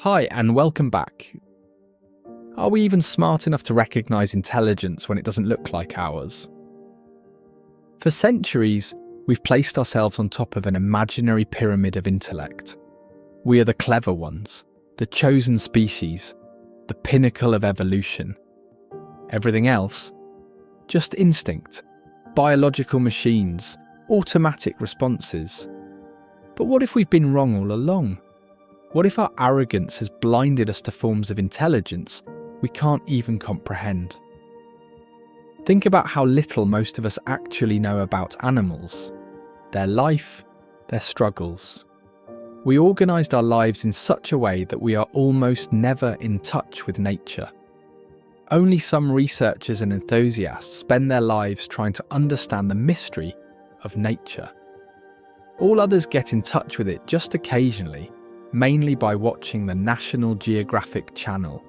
Hi, and welcome back. Are we even smart enough to recognise intelligence when it doesn't look like ours? For centuries, we've placed ourselves on top of an imaginary pyramid of intellect. We are the clever ones, the chosen species, the pinnacle of evolution. Everything else? Just instinct, biological machines, automatic responses. But what if we've been wrong all along? What if our arrogance has blinded us to forms of intelligence we can't even comprehend? Think about how little most of us actually know about animals, their life, their struggles. We organised our lives in such a way that we are almost never in touch with nature. Only some researchers and enthusiasts spend their lives trying to understand the mystery of nature. All others get in touch with it just occasionally, mainly by watching the National Geographic Channel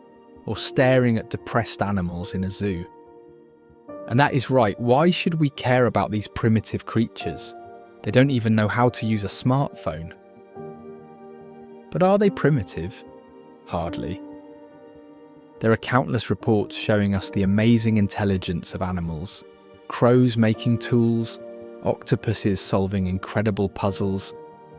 or staring at depressed animals in a zoo. And that is right, why should we care about these primitive creatures? They don't even know how to use a smartphone. But are they primitive? Hardly. There are countless reports showing us the amazing intelligence of animals. Crows making tools, octopuses solving incredible puzzles,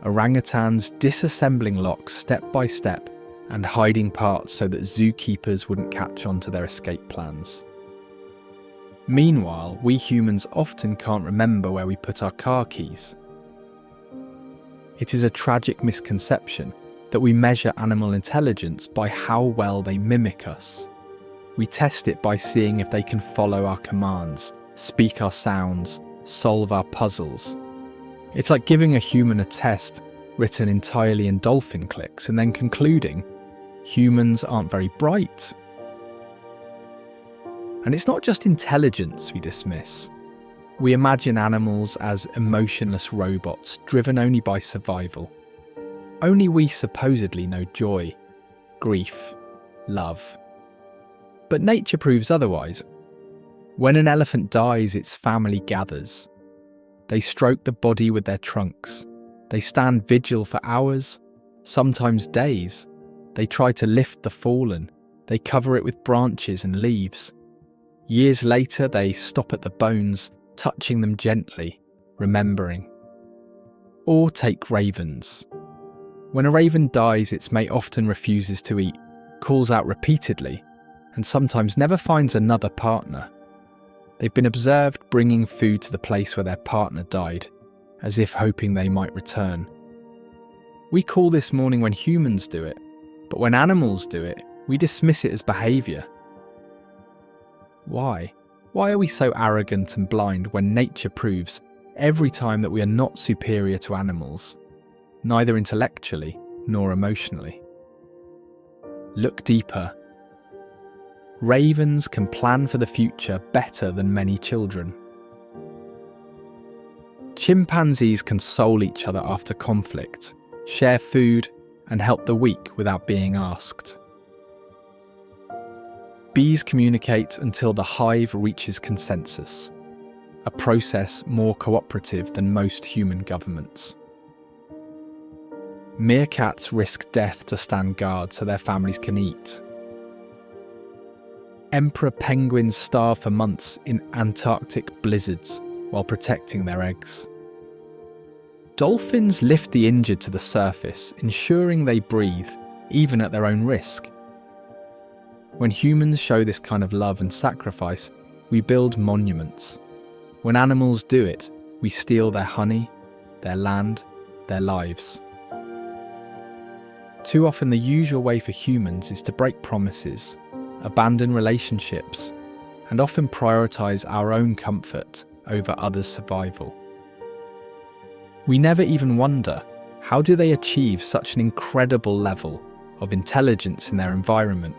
orangutans disassembling locks step by step and hiding parts so that zookeepers wouldn't catch on to their escape plans. Meanwhile, we humans often can't remember where we put our car keys. It is a tragic misconception that we measure animal intelligence by how well they mimic us. We test it by seeing if they can follow our commands, speak our sounds, solve our puzzles. It's like giving a human a test written entirely in dolphin clicks and then concluding, humans aren't very bright. And it's not just intelligence we dismiss. We imagine animals as emotionless robots driven only by survival. Only we supposedly know joy, grief, love. But nature proves otherwise. When an elephant dies, its family gathers. They stroke the body with their trunks. They stand vigil for hours, sometimes days. They try to lift the fallen. They cover it with branches and leaves. Years later, they stop at the bones, touching them gently, remembering. Or take ravens. When a raven dies, its mate often refuses to eat, calls out repeatedly, and sometimes never finds another partner. They've been observed bringing food to the place where their partner died, as if hoping they might return. We call this mourning when humans do it, but when animals do it, we dismiss it as behaviour. Why? Why are we so arrogant and blind when nature proves every time that we are not superior to animals, neither intellectually nor emotionally? Look deeper. Ravens can plan for the future better than many children. Chimpanzees console each other after conflict, share food, and help the weak without being asked. Bees communicate until the hive reaches consensus, a process more cooperative than most human governments. Meerkats risk death to stand guard so their families can eat. Emperor penguins starve for months in Antarctic blizzards while protecting their eggs. Dolphins lift the injured to the surface, ensuring they breathe, even at their own risk. When humans show this kind of love and sacrifice, we build monuments. When animals do it, we steal their honey, their land, their lives. Too often the usual way for humans is to break promises, abandon relationships, and often prioritise our own comfort over others' survival. We never even wonder, how do they achieve such an incredible level of intelligence in their environment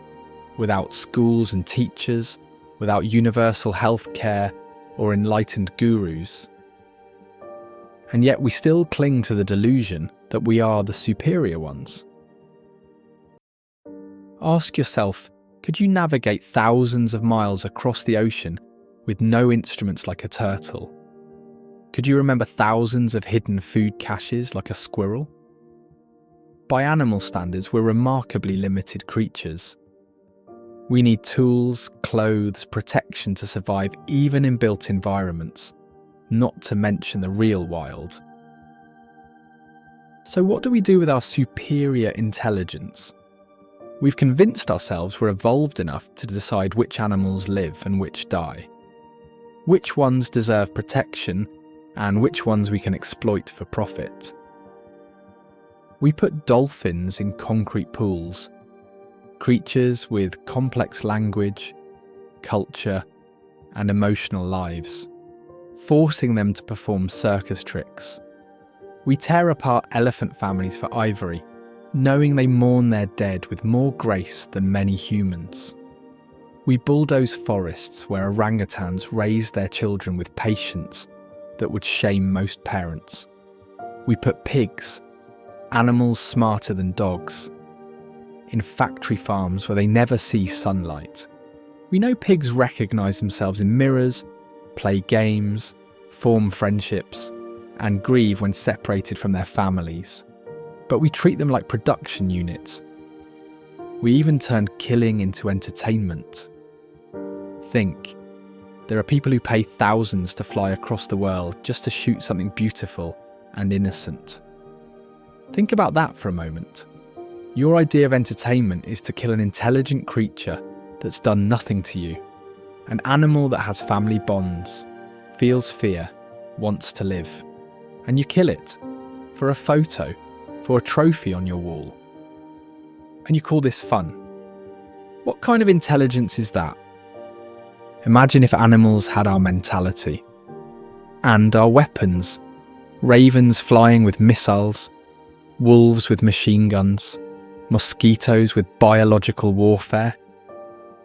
without schools and teachers, without universal health care or enlightened gurus? And yet we still cling to the delusion that we are the superior ones. Ask yourself, could you navigate thousands of miles across the ocean with no instruments like a turtle? Could you remember thousands of hidden food caches like a squirrel? by animal standards, we're remarkably limited creatures. We need tools, clothes, protection to survive even in built environments, not to mention the real wild. So what do we do with our superior intelligence? We've convinced ourselves we're evolved enough to decide which animals live and which die, which ones deserve protection and which ones we can exploit for profit. We put dolphins in concrete pools, creatures with complex language, culture, and emotional lives, forcing them to perform circus tricks. We tear apart elephant families for ivory, knowing they mourn their dead with more grace than many humans. We bulldoze forests where orangutans raise their children with patience that would shame most parents. We put pigs, animals smarter than dogs, in factory farms where they never see sunlight. We know pigs recognise themselves in mirrors, play games, form friendships, and grieve when separated from their families. But we treat them like production units. We even turned killing into entertainment. Think, there are people who pay thousands to fly across the world just to shoot something beautiful and innocent. Think about that for a moment. Your idea of entertainment is to kill an intelligent creature that's done nothing to you, an animal that has family bonds, feels fear, wants to live, and you kill it for a photo, for a trophy on your wall. And you call this fun. What kind of intelligence is that? Imagine if animals had our mentality and our weapons. Ravens flying with missiles, wolves with machine guns, mosquitoes with biological warfare.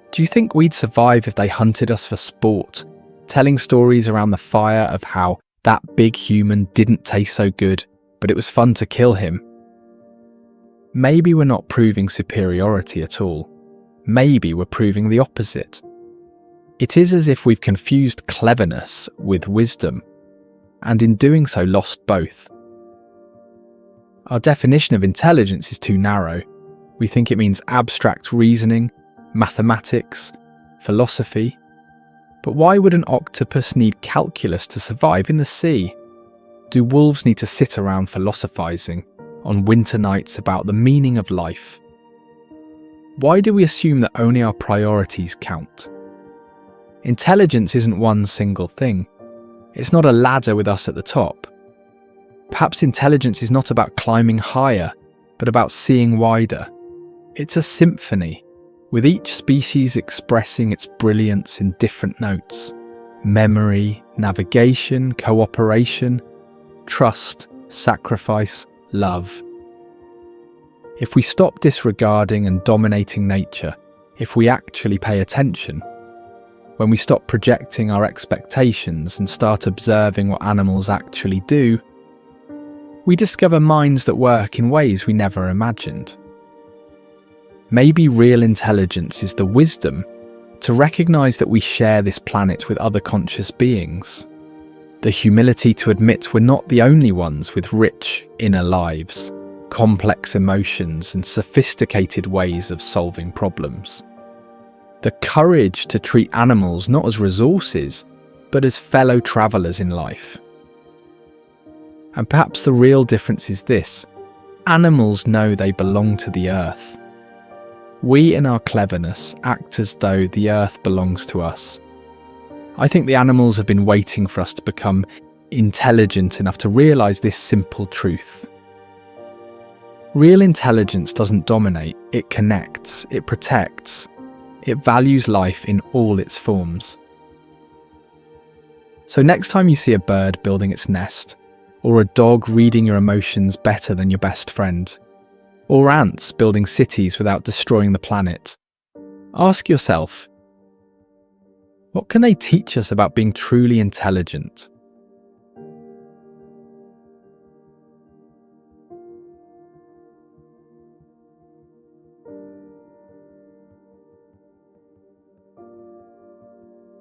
Do you think we'd survive if they hunted us for sport, telling stories around the fire of how that big human didn't taste so good, but it was fun to kill him? Maybe we're not proving superiority at all. Maybe we're proving the opposite. It is as if we've confused cleverness with wisdom, and in doing so lost both. Our definition of intelligence is too narrow. We think it means abstract reasoning, mathematics, philosophy. But why would an octopus need calculus to survive in the sea? Do wolves need to sit around philosophizing on winter nights about the meaning of life? Why do we assume that only our priorities count? Intelligence isn't one single thing. It's not a ladder with us at the top. Perhaps intelligence is not about climbing higher, but about seeing wider. It's a symphony, with each species expressing its brilliance in different notes. Memory, navigation, cooperation, trust, sacrifice, love. If we stop disregarding and dominating nature, if we actually pay attention, when we stop projecting our expectations and start observing what animals actually do, we discover minds that work in ways we never imagined. Maybe real intelligence is the wisdom to recognise that we share this planet with other conscious beings, the humility to admit we're not the only ones with rich inner lives, complex emotions and sophisticated ways of solving problems. The courage to treat animals not as resources, but as fellow travellers in life. And perhaps the real difference is this: animals know they belong to the earth. We, in our cleverness, act as though the earth belongs to us. I think the animals have been waiting for us to become intelligent enough to realise this simple truth. Real intelligence doesn't dominate, it connects, it protects, it values life in all its forms. So next time you see a bird building its nest, or a dog reading your emotions better than your best friend, or ants building cities without destroying the planet, ask yourself, what can they teach us about being truly intelligent?